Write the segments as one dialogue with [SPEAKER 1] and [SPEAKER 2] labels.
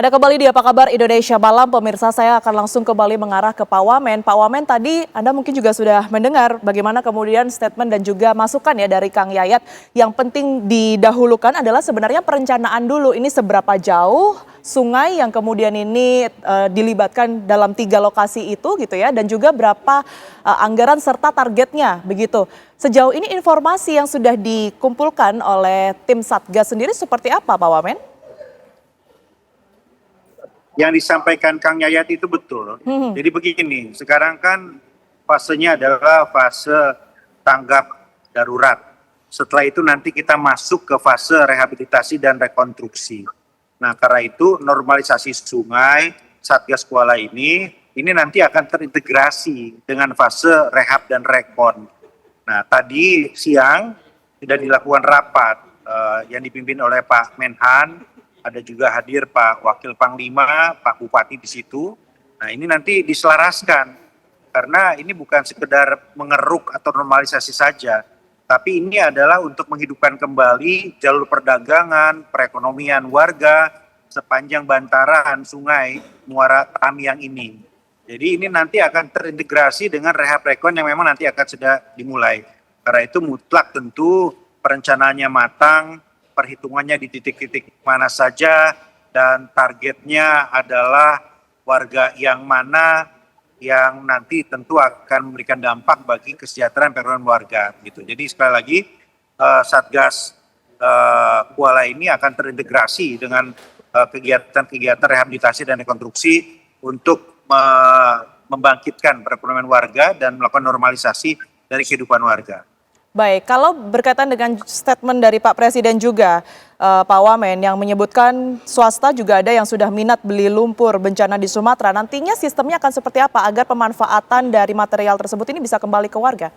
[SPEAKER 1] Ada kembali di Apa Kabar Indonesia Malam, pemirsa. Saya akan langsung kembali mengarah ke Pak Wamen. Pak Wamen, tadi Anda mungkin juga sudah mendengar bagaimana kemudian statement dan juga masukan ya dari Kang Yayat. Yang penting didahulukan adalah sebenarnya perencanaan dulu. Ini seberapa jauh sungai yang kemudian ini dilibatkan dalam 3 lokasi itu gitu ya. Dan juga berapa anggaran serta targetnya begitu. Sejauh ini informasi yang sudah dikumpulkan oleh tim Satgas sendiri seperti apa Pak Wamen?
[SPEAKER 2] Yang disampaikan Kang Yayat itu betul. Jadi begini, sekarang kan fasenya adalah fase tanggap darurat. Setelah itu nanti kita masuk ke fase rehabilitasi dan rekonstruksi. Nah, karena itu normalisasi sungai Satgas Kuala ini nanti akan terintegrasi dengan fase rehab dan rekon. Nah, tadi siang sudah dilakukan rapat yang dipimpin oleh Pak Menhan. Ada juga hadir Pak Wakil Panglima, Pak Bupati di situ. Nah, ini nanti diselaraskan karena ini bukan sekedar mengeruk atau normalisasi saja, tapi ini adalah untuk menghidupkan kembali jalur perdagangan, perekonomian warga sepanjang bantaran Sungai Muara Tamiang ini. Jadi ini nanti akan terintegrasi dengan rehab rekon yang memang nanti akan sudah dimulai. Karena itu mutlak tentu perencanaannya matang, perhitungannya di titik-titik mana saja, dan targetnya adalah warga yang mana yang nanti tentu akan memberikan dampak bagi kesejahteraan perekonomian warga. Gitu. Jadi sekali lagi Satgas Kuala ini akan terintegrasi dengan kegiatan-kegiatan rehabilitasi dan rekonstruksi untuk membangkitkan perekonomian warga dan melakukan normalisasi dari kehidupan warga.
[SPEAKER 1] Baik, kalau berkaitan dengan statement dari Pak Presiden juga, Pak Wamen, yang menyebutkan swasta juga ada yang sudah minat beli lumpur bencana di Sumatera, nantinya sistemnya akan seperti apa agar pemanfaatan dari material tersebut ini bisa kembali ke warga?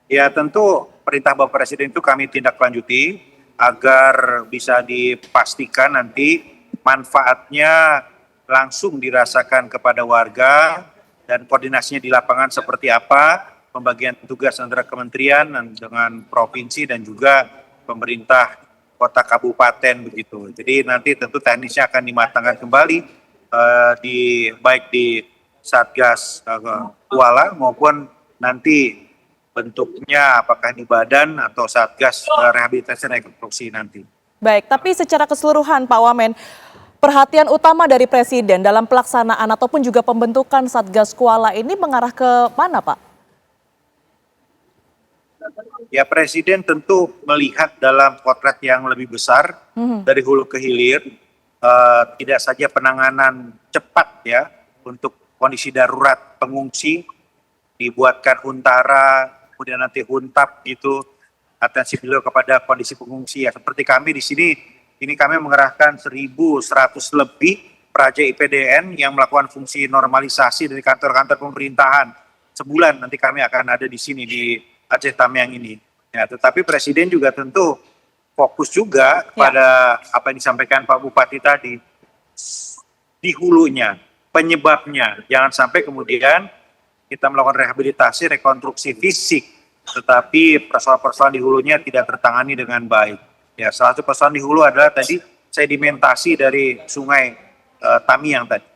[SPEAKER 2] Ya tentu perintah Bapak Presiden itu kami tindak lanjuti agar bisa dipastikan nanti manfaatnya langsung dirasakan kepada warga dan koordinasinya di lapangan seperti apa, pembagian tugas antara kementerian dengan provinsi dan juga pemerintah kota kabupaten begitu. Jadi nanti tentu teknisnya akan dimatangkan kembali baik di Satgas Kuala maupun nanti bentuknya apakah di badan atau Satgas Rehabilitasi dan Rekonstruksi nanti.
[SPEAKER 1] Baik, tapi secara keseluruhan Pak Wamen, perhatian utama dari Presiden dalam pelaksanaan ataupun juga pembentukan Satgas Kuala ini mengarah ke mana Pak?
[SPEAKER 2] Ya Presiden tentu melihat dalam potret yang lebih besar dari hulu ke hilir, tidak saja penanganan cepat ya untuk kondisi darurat pengungsi, dibuatkan huntara, kemudian nanti huntap gitu, atensi beliau kepada kondisi pengungsi ya. Seperti kami di sini, ini kami mengerahkan 1.100 lebih praja IPDN yang melakukan fungsi normalisasi dari kantor-kantor pemerintahan. Sebulan nanti kami akan ada di sini di Aceh Tamiang ini. Ya, tetapi Presiden juga tentu fokus juga pada apa yang disampaikan Pak Bupati tadi, di hulunya, penyebabnya. Jangan sampai kemudian kita melakukan rehabilitasi, rekonstruksi fisik, tetapi persoalan-persoalan di hulunya tidak tertangani dengan baik. Ya, salah satu persoalan di hulu adalah tadi sedimentasi dari Sungai Tamiang tadi.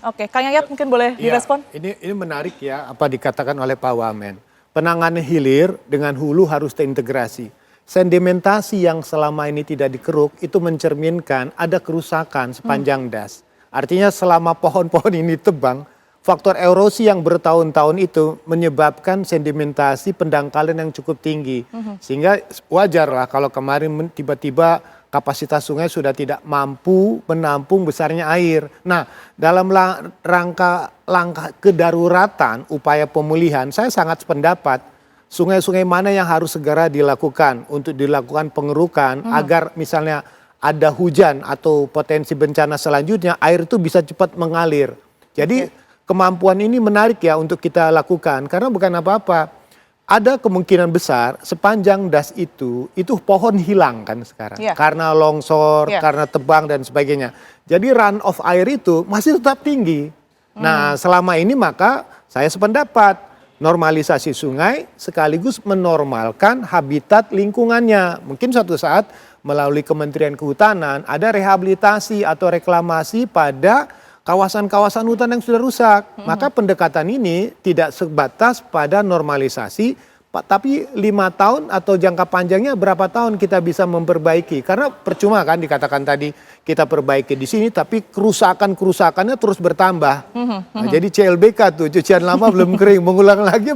[SPEAKER 1] Oke, Kang Yayat mungkin boleh direspon?
[SPEAKER 3] Ya, ini menarik ya apa dikatakan oleh Pak Wamen. Penanganan hilir dengan hulu harus terintegrasi. Sedimentasi yang selama ini tidak dikeruk itu mencerminkan ada kerusakan sepanjang das. Artinya selama pohon-pohon ini tebang, faktor erosi yang bertahun-tahun itu menyebabkan sedimentasi pendangkalan yang cukup tinggi. Sehingga wajarlah kalau kemarin tiba-tiba kapasitas sungai sudah tidak mampu menampung besarnya air. Nah, dalam langkah kedaruratan, upaya pemulihan, saya sangat sependapat sungai-sungai mana yang harus segera dilakukan untuk dilakukan pengerukan agar misalnya ada hujan atau potensi bencana selanjutnya, air itu bisa cepat mengalir. Jadi kemampuan ini menarik ya untuk kita lakukan karena bukan apa-apa. Ada kemungkinan besar sepanjang das itu pohon hilang kan sekarang. Karena longsor, karena tebang dan sebagainya. Jadi run of air itu masih tetap tinggi. Nah selama ini maka saya sependapat normalisasi sungai sekaligus menormalkan habitat lingkungannya. Mungkin suatu saat melalui Kementerian Kehutanan ada rehabilitasi atau reklamasi pada kawasan-kawasan hutan yang sudah rusak. Maka pendekatan ini tidak sebatas pada normalisasi, tapi 5 tahun atau jangka panjangnya berapa tahun kita bisa memperbaiki. Karena percuma kan dikatakan tadi kita perbaiki di sini tapi kerusakannya terus bertambah. Nah, jadi CLBK tuh cucian lama belum kering, mengulang lagi.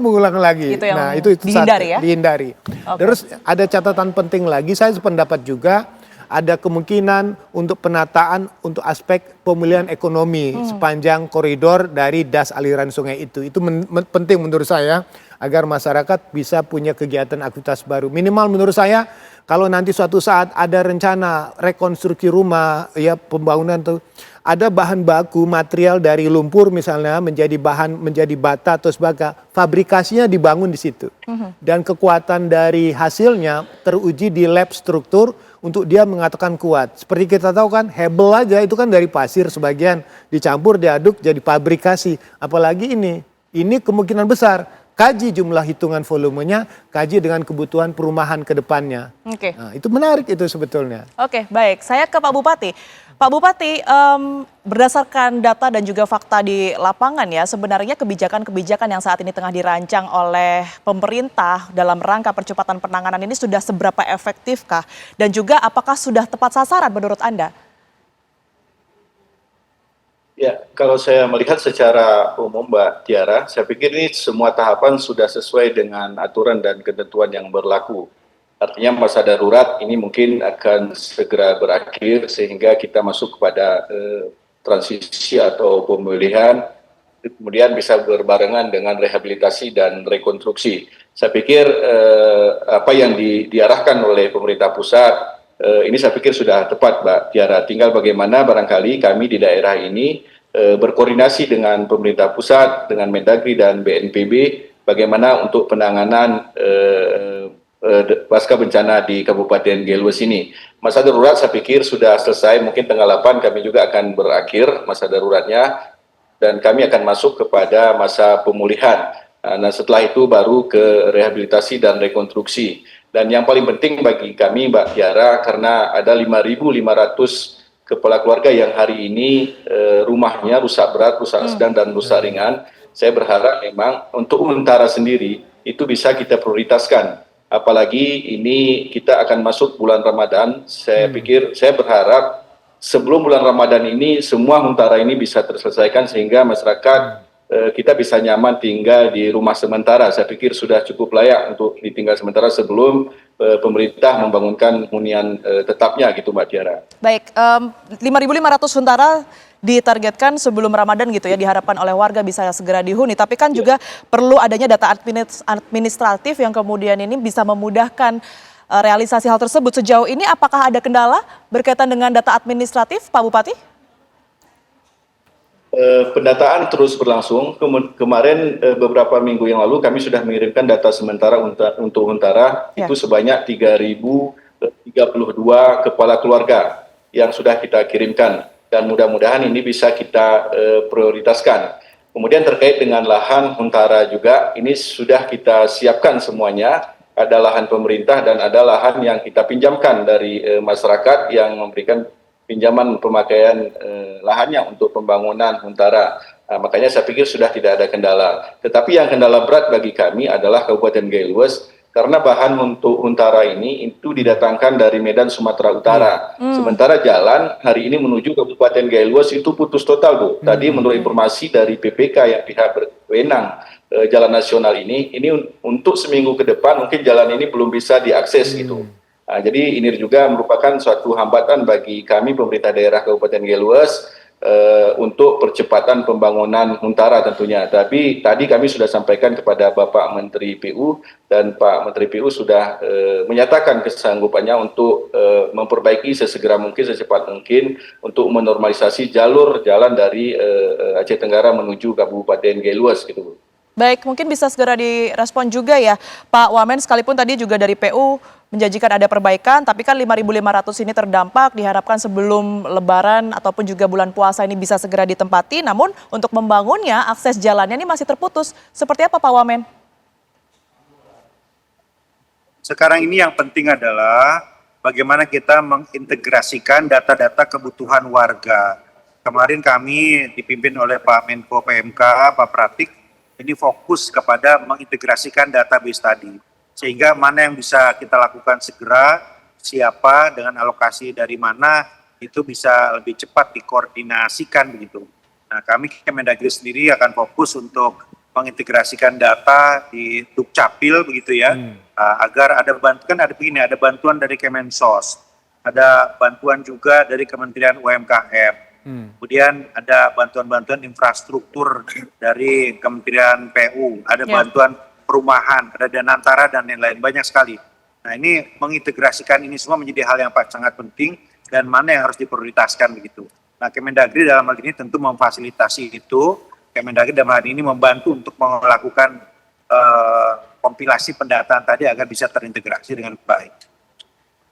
[SPEAKER 1] Itu yang
[SPEAKER 3] Nah, itu
[SPEAKER 1] dihindari ya?
[SPEAKER 3] Dihindari.
[SPEAKER 1] Okay.
[SPEAKER 3] Terus ada catatan penting lagi, saya sependapat juga ada kemungkinan untuk penataan untuk aspek pemulihan ekonomi sepanjang koridor dari das aliran sungai itu. Itu penting menurut saya agar masyarakat bisa punya kegiatan aktivitas baru. Minimal menurut saya kalau nanti suatu saat ada rencana rekonstruksi rumah, ya pembangunan tuh ada bahan baku material dari lumpur misalnya menjadi bata atau sebagainya, fabrikasinya dibangun di situ. Dan kekuatan dari hasilnya teruji di lab struktur untuk dia mengatakan kuat. Seperti kita tahu kan, hebel aja itu kan dari pasir sebagian dicampur diaduk jadi fabrikasi. Apalagi ini kemungkinan besar. Kaji jumlah hitungan volumenya, kaji dengan kebutuhan perumahan ke depannya.
[SPEAKER 1] Oke.
[SPEAKER 3] Nah, itu menarik itu sebetulnya.
[SPEAKER 1] Oke, baik. Saya ke Pak Bupati. Pak Bupati, berdasarkan data dan juga fakta di lapangan ya, sebenarnya kebijakan-kebijakan yang saat ini tengah dirancang oleh pemerintah dalam rangka percepatan penanganan ini sudah seberapa efektifkah? Dan juga apakah sudah tepat sasaran menurut Anda?
[SPEAKER 4] Ya, kalau saya melihat secara umum Mbak Tiara, saya pikir ini semua tahapan sudah sesuai dengan aturan dan ketentuan yang berlaku. Artinya masa darurat ini mungkin akan segera berakhir sehingga kita masuk kepada transisi atau pemulihan, kemudian bisa berbarengan dengan rehabilitasi dan rekonstruksi. Saya pikir apa yang diarahkan oleh pemerintah pusat, ini saya pikir sudah tepat Mbak Tiara. Tinggal bagaimana barangkali kami di daerah ini berkoordinasi dengan pemerintah pusat, dengan Mendagri dan BNPB, bagaimana untuk penanganan pasca bencana di Kabupaten Gelues ini. Masa darurat saya pikir sudah selesai, mungkin tanggal 8 kami juga akan berakhir masa daruratnya, dan kami akan masuk kepada masa pemulihan. Nah setelah itu baru ke rehabilitasi dan rekonstruksi. Dan yang paling penting bagi kami Mbak Tiara, karena ada 5.500 kepala keluarga yang hari ini rumahnya rusak berat, rusak sedang, dan rusak ringan. Saya berharap memang untuk Untara sendiri itu bisa kita prioritaskan. Apalagi ini kita akan masuk bulan Ramadan. Saya pikir, saya berharap sebelum bulan Ramadan ini semua Untara ini bisa terselesaikan sehingga masyarakat kita bisa nyaman tinggal di rumah sementara. Saya pikir sudah cukup layak untuk ditinggal sementara sebelum pemerintah membangunkan hunian tetapnya gitu Mbak Tiara.
[SPEAKER 1] Baik, 5.500 Huntara ditargetkan sebelum Ramadan gitu ya, diharapkan oleh warga bisa segera dihuni. Tapi kan juga perlu adanya data administratif yang kemudian ini bisa memudahkan realisasi hal tersebut. Sejauh ini apakah ada kendala berkaitan dengan data administratif Pak Bupati?
[SPEAKER 4] Pendataan terus berlangsung. Kemarin beberapa minggu yang lalu kami sudah mengirimkan data sementara untuk Huntara itu sebanyak 3.032 kepala keluarga yang sudah kita kirimkan, dan mudah-mudahan ini bisa kita prioritaskan. Kemudian terkait dengan lahan Huntara juga ini sudah kita siapkan semuanya. Ada lahan pemerintah dan ada lahan yang kita pinjamkan dari masyarakat yang memberikan pinjaman pemakaian lahannya untuk pembangunan Huntara. Makanya saya pikir sudah tidak ada kendala. Tetapi yang kendala berat bagi kami adalah Kabupaten Gelues, karena bahan untuk Huntara ini itu didatangkan dari Medan, Sumatera Utara. Sementara jalan hari ini menuju Kabupaten Gelues itu putus total, Bu. Tadi menurut informasi dari PPK yang pihak berwenang jalan nasional ini untuk seminggu ke depan mungkin jalan ini belum bisa diakses gitu. Nah, jadi ini juga merupakan suatu hambatan bagi kami pemerintah daerah Kabupaten Gelues untuk percepatan pembangunan Huntara tentunya. Tapi tadi kami sudah sampaikan kepada Bapak Menteri PU, dan Pak Menteri PU sudah menyatakan kesanggupannya untuk memperbaiki sesegera mungkin, secepat mungkin untuk menormalisasi jalur jalan dari Aceh Tenggara menuju Kabupaten Gelues gitu.
[SPEAKER 1] Baik, mungkin bisa segera direspon juga ya Pak Wamen, sekalipun tadi juga dari PU menjanjikan ada perbaikan, tapi kan 5.500 ini terdampak, diharapkan sebelum Lebaran ataupun juga bulan puasa ini bisa segera ditempati, namun untuk membangunnya akses jalannya ini masih terputus. Seperti apa Pak Wamen?
[SPEAKER 2] Sekarang ini yang penting adalah bagaimana kita mengintegrasikan data-data kebutuhan warga. Kemarin kami dipimpin oleh Pak Menko PMK, Pak Pratik, ini fokus kepada mengintegrasikan database tadi. Sehingga mana yang bisa kita lakukan segera, siapa dengan alokasi dari mana, itu bisa lebih cepat dikoordinasikan begitu. Nah, kami Kemendagri sendiri akan fokus untuk mengintegrasikan data di Dukcapil begitu ya, agar ada bantuan, ada bantuan dari Kemensos, ada bantuan juga dari Kementerian UMKM. Kemudian ada bantuan-bantuan infrastruktur dari Kementerian PU, ada bantuan perumahan, ada Danantara dan lain-lain, banyak sekali. Nah, ini mengintegrasikan ini semua menjadi hal yang sangat penting dan mana yang harus diprioritaskan begitu. Nah, Kemendagri dalam hal ini tentu memfasilitasi itu. Kemendagri dalam hal ini membantu untuk melakukan kompilasi pendataan tadi agar bisa terintegrasi dengan baik.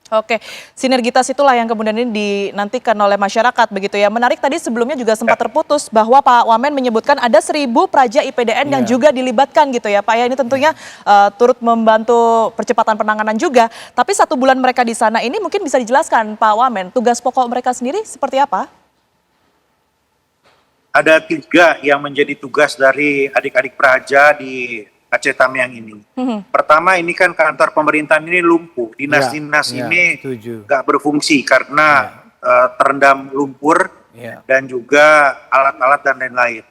[SPEAKER 1] Oke, sinergitas itulah yang kemudian ini dinantikan oleh masyarakat begitu ya. Menarik tadi sebelumnya juga sempat terputus bahwa Pak Wamen menyebutkan ada 1.000 praja IPDN yang juga dilibatkan gitu ya Pak ya. Ini tentunya turut membantu percepatan penanganan juga. Tapi 1 bulan mereka di sana ini mungkin bisa dijelaskan Pak Wamen, tugas pokok mereka sendiri seperti apa?
[SPEAKER 2] Ada 3 yang menjadi tugas dari adik-adik praja di Aceh Tamiang ini. Pertama, ini kan kantor pemerintahan ini lumpuh, dinas-dinas ini nggak berfungsi karena terendam lumpur dan juga alat-alat dan lain-lain.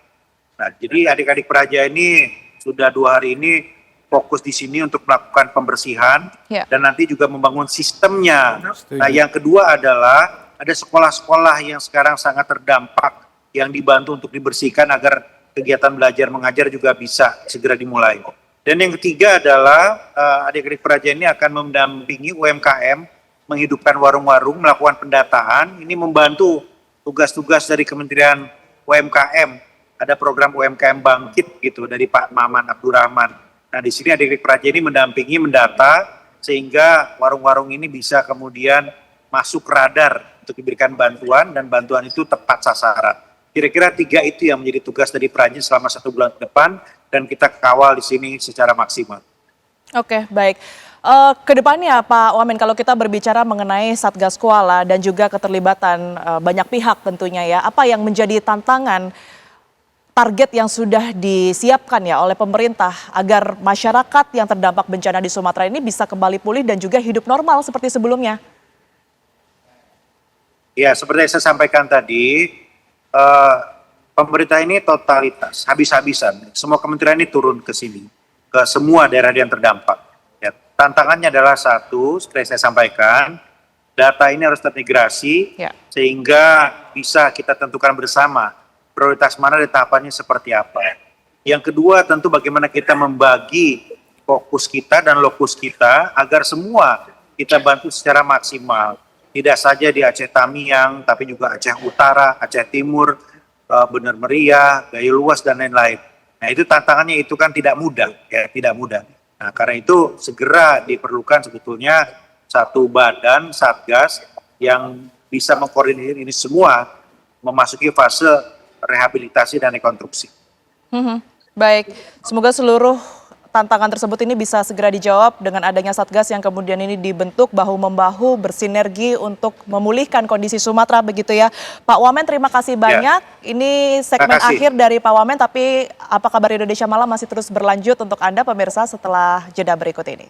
[SPEAKER 2] Nah, jadi adik-adik praja ini sudah 2 hari ini fokus di sini untuk melakukan pembersihan dan nanti juga membangun sistemnya. Nah, yang kedua adalah ada sekolah-sekolah yang sekarang sangat terdampak yang dibantu untuk dibersihkan agar kegiatan belajar mengajar juga bisa segera dimulai. Dan yang ketiga adalah adik-adik praja ini akan mendampingi UMKM menghidupkan warung-warung, melakukan pendataan, ini membantu tugas-tugas dari Kementerian UMKM. Ada program UMKM Bangkit gitu dari Pak Maman Abdurrahman. Nah, di sini adik-adik praja ini mendampingi, mendata sehingga warung-warung ini bisa kemudian masuk radar untuk diberikan bantuan dan bantuan itu tepat sasaran. Kira-kira 3 itu yang menjadi tugas dari praja selama 1 bulan ke depan dan kita kawal di sini secara maksimal.
[SPEAKER 1] Oke, baik. Kedepannya Pak Wamen, kalau kita berbicara mengenai Satgas Kuala dan juga keterlibatan banyak pihak tentunya ya, apa yang menjadi tantangan target yang sudah disiapkan ya oleh pemerintah agar masyarakat yang terdampak bencana di Sumatera ini bisa kembali pulih dan juga hidup normal seperti sebelumnya?
[SPEAKER 2] Ya, seperti yang saya sampaikan tadi, pemerintah ini totalitas, habis-habisan. Semua kementerian ini turun ke sini, ke semua daerah yang terdampak. Ya, tantangannya adalah satu, seperti saya sampaikan, data ini harus terintegrasi sehingga bisa kita tentukan bersama prioritas mana dan tahapannya seperti apa. Yang kedua tentu bagaimana kita membagi fokus kita dan lokus kita agar semua kita bantu secara maksimal. Tidak saja di Aceh Tamiang, tapi juga Aceh Utara, Aceh Timur, Bener Meriah, Gayo Luas, dan lain-lain. Nah, itu tantangannya itu kan tidak mudah, ya, tidak mudah. Nah, karena itu segera diperlukan sebetulnya satu badan Satgas yang bisa mengkoordinir ini semua memasuki fase rehabilitasi dan rekonstruksi.
[SPEAKER 1] Baik, semoga seluruh tantangan tersebut ini bisa segera dijawab dengan adanya Satgas yang kemudian ini dibentuk bahu-membahu bersinergi untuk memulihkan kondisi Sumatera begitu ya. Pak Wamen, terima kasih banyak. Ini segmen akhir dari Pak Wamen, tapi apa kabar Indonesia Malam masih terus berlanjut untuk Anda pemirsa setelah jeda berikut ini.